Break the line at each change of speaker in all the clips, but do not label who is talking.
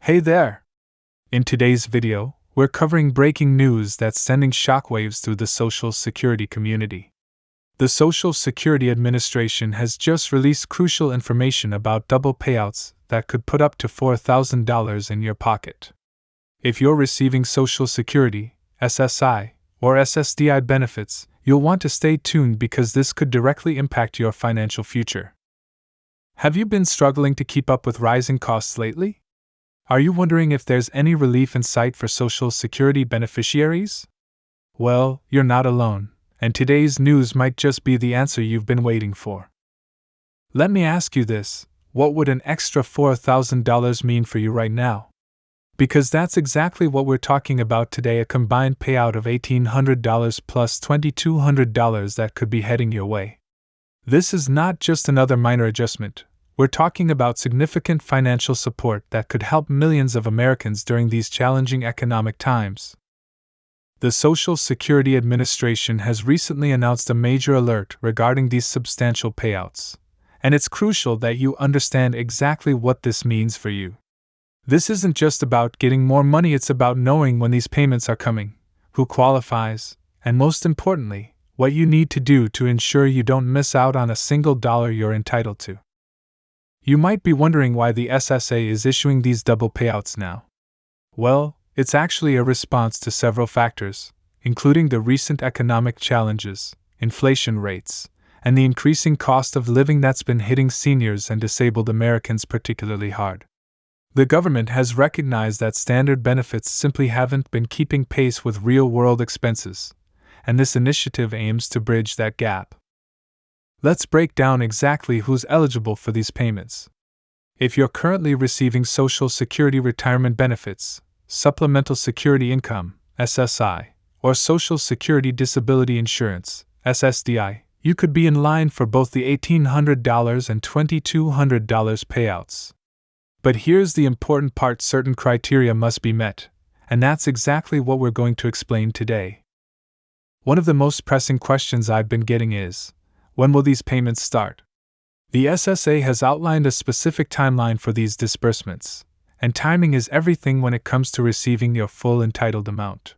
Hey there! In today's video, we're covering breaking news that's sending shockwaves through the Social Security community. The Social Security Administration has just released crucial information about double payouts that could put up to $4,000 in your pocket. If you're receiving Social Security, SSI, or SSDI benefits, you'll want to stay tuned because this could directly impact your financial future. Have you been struggling to keep up with rising costs lately? Are you wondering if there's any relief in sight for Social Security beneficiaries? Well, you're not alone, and today's news might just be the answer you've been waiting for. Let me ask you this: what would an extra $4,000 mean for you right now? Because that's exactly what we're talking about today, a combined payout of $1,800 plus $2,200 that could be heading your way. This is not just another minor adjustment. We're talking about significant financial support that could help millions of Americans during these challenging economic times. The Social Security Administration has recently announced a major alert regarding these substantial payouts, and it's crucial that you understand exactly what this means for you. This isn't just about getting more money, it's about knowing when these payments are coming, who qualifies, and most importantly, what you need to do to ensure you don't miss out on a single dollar you're entitled to. You might be wondering why the SSA is issuing these double payouts now. Well, it's actually a response to several factors, including the recent economic challenges, inflation rates, and the increasing cost of living that's been hitting seniors and disabled Americans particularly hard. The government has recognized that standard benefits simply haven't been keeping pace with real-world expenses, and this initiative aims to bridge that gap. Let's break down exactly who's eligible for these payments. If you're currently receiving Social Security retirement benefits, Supplemental Security Income, SSI, or Social Security Disability Insurance, SSDI, you could be in line for both the $1,800 and $2,200 payouts. But here's the important part: certain criteria must be met, and that's exactly what we're going to explain today. One of the most pressing questions I've been getting is, when will these payments start? The SSA has outlined a specific timeline for these disbursements, and timing is everything when it comes to receiving your full entitled amount.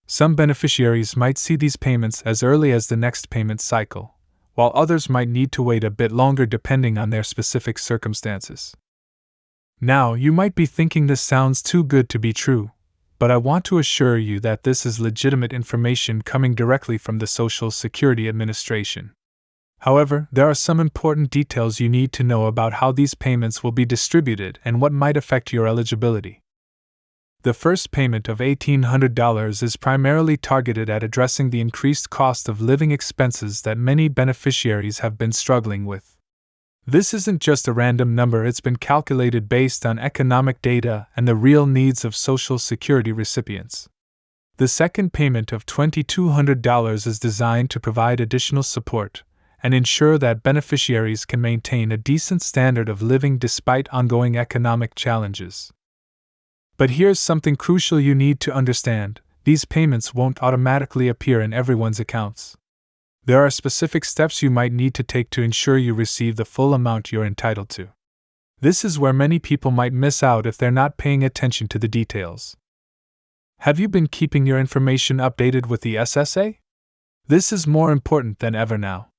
Some beneficiaries might see these payments as early as the next payment cycle, while others might need to wait a bit longer depending on their specific circumstances. Now, you might be thinking this sounds too good to be true, but I want to assure you that this is legitimate information coming directly from the Social Security Administration. However, there are some important details you need to know about how these payments will be distributed and what might affect your eligibility. The first payment of $1,800 is primarily targeted at addressing the increased cost of living expenses that many beneficiaries have been struggling with. This isn't just a random number, it's been calculated based on economic data and the real needs of Social Security recipients. The second payment of $2,200 is designed to provide additional support and ensure that beneficiaries can maintain a decent standard of living despite ongoing economic challenges. But here's something crucial you need to understand: these payments won't automatically appear in everyone's accounts. There are specific steps you might need to take to ensure you receive the full amount you're entitled to. This is where many people might miss out if they're not paying attention to the details. Have you been keeping your information updated with the SSA? This is more important than ever now.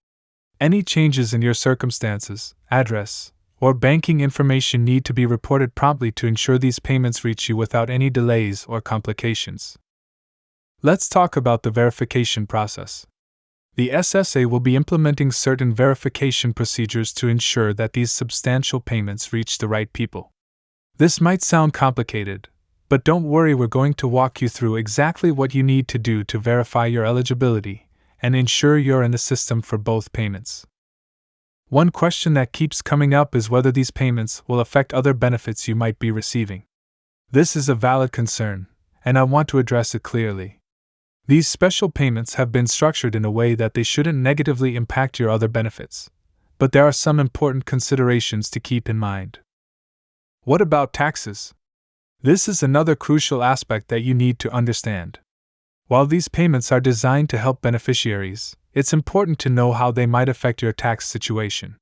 Any changes in your circumstances, address, or banking information need to be reported promptly to ensure these payments reach you without any delays or complications. Let's talk about the verification process. The SSA will be implementing certain verification procedures to ensure that these substantial payments reach the right people. This might sound complicated, but don't worry, we're going to walk you through exactly what you need to do to verify your eligibility and ensure you're in the system for both payments. One question that keeps coming up is whether these payments will affect other benefits you might be receiving. This is a valid concern, and I want to address it clearly. These special payments have been structured in a way that they shouldn't negatively impact your other benefits, but there are some important considerations to keep in mind. What about taxes? This is another crucial aspect that you need to understand. While these payments are designed to help beneficiaries, it's important to know how they might affect your tax situation.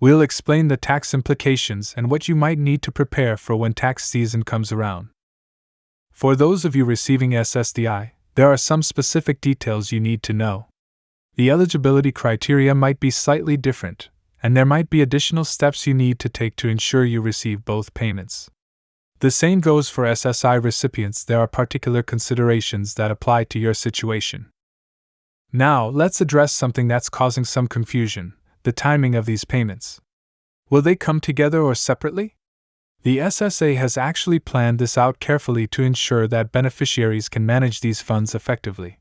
We'll explain the tax implications and what you might need to prepare for when tax season comes around. For those of you receiving SSDI, there are some specific details you need to know. The eligibility criteria might be slightly different, and there might be additional steps you need to take to ensure you receive both payments. The same goes for SSI recipients. There are particular considerations that apply to your situation. Now, let's address something that's causing some confusion: the timing of these payments. Will they come together or separately? The SSA has actually planned this out carefully to ensure that beneficiaries can manage these funds effectively.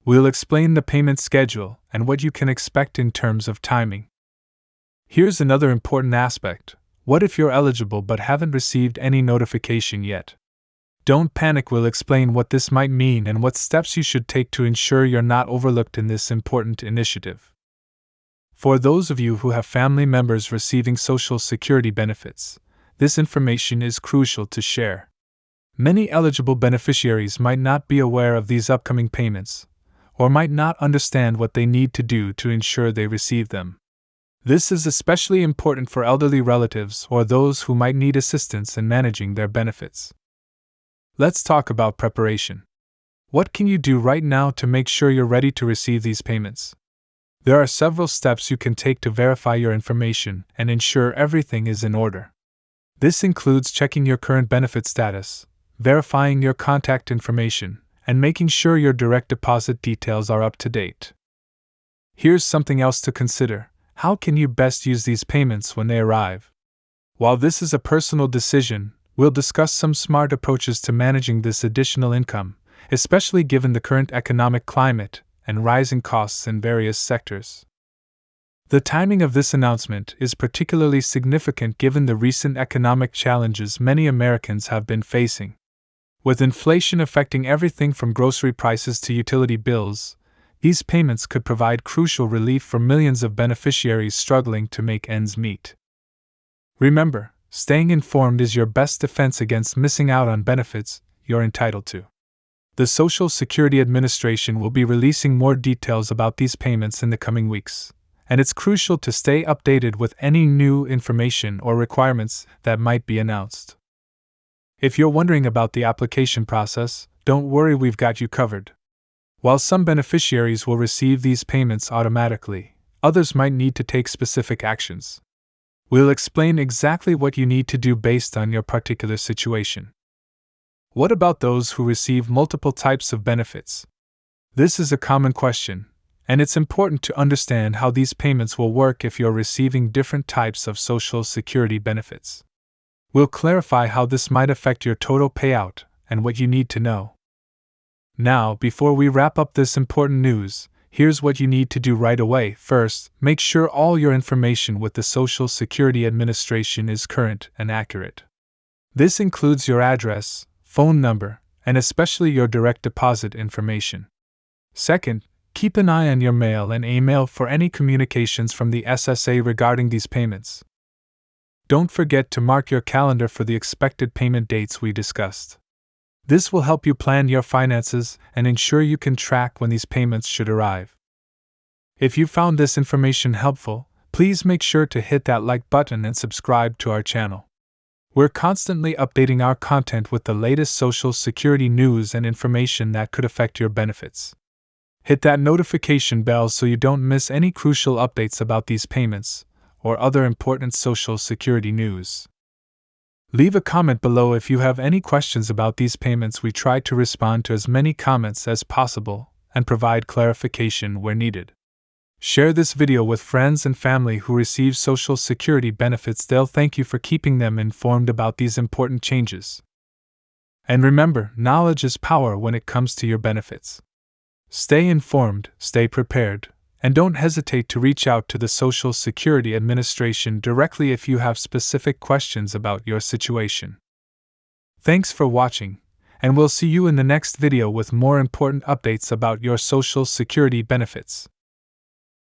We'll explain the payment schedule and what you can expect in terms of timing. Here's another important aspect: what if you're eligible but haven't received any notification yet? Don't panic. We'll explain what this might mean and what steps you should take to ensure you're not overlooked in this important initiative. For those of you who have family members receiving Social Security benefits, this information is crucial to share. Many eligible beneficiaries might not be aware of these upcoming payments, or might not understand what they need to do to ensure they receive them. This is especially important for elderly relatives or those who might need assistance in managing their benefits. Let's talk about preparation. What can you do right now to make sure you're ready to receive these payments? There are several steps you can take to verify your information and ensure everything is in order. This includes checking your current benefit status, verifying your contact information, and making sure your direct deposit details are up to date. Here's something else to consider: how can you best use these payments when they arrive? While this is a personal decision, we'll discuss some smart approaches to managing this additional income, especially given the current economic climate and rising costs in various sectors. The timing of this announcement is particularly significant given the recent economic challenges many Americans have been facing. With inflation affecting everything from grocery prices to utility bills, these payments could provide crucial relief for millions of beneficiaries struggling to make ends meet. Remember, staying informed is your best defense against missing out on benefits you're entitled to. The Social Security Administration will be releasing more details about these payments in the coming weeks, and it's crucial to stay updated with any new information or requirements that might be announced. If you're wondering about the application process, don't worry, we've got you covered. While some beneficiaries will receive these payments automatically, others might need to take specific actions. We'll explain exactly what you need to do based on your particular situation. What about those who receive multiple types of benefits? This is a common question, and it's important to understand how these payments will work if you're receiving different types of Social Security benefits. We'll clarify how this might affect your total payout and what you need to know. Now, before we wrap up this important news, here's what you need to do right away. First, make sure all your information with the Social Security Administration is current and accurate. This includes your address, phone number, and especially your direct deposit information. Second, keep an eye on your mail and email for any communications from the SSA regarding these payments. Don't forget to mark your calendar for the expected payment dates we discussed. This will help you plan your finances and ensure you can track when these payments should arrive. If you found this information helpful, please make sure to hit that like button and subscribe to our channel. We're constantly updating our content with the latest Social Security news and information that could affect your benefits. Hit that notification bell so you don't miss any crucial updates about these payments or other important Social Security news. Leave a comment below if you have any questions about these payments. We try to respond to as many comments as possible and provide clarification where needed. Share this video with friends and family who receive Social Security benefits. They'll thank you for keeping them informed about these important changes. And remember, knowledge is power when it comes to your benefits. Stay informed, stay prepared, and don't hesitate to reach out to the Social Security Administration directly if you have specific questions about your situation. Thanks for watching, and we'll see you in the next video with more important updates about your Social Security benefits.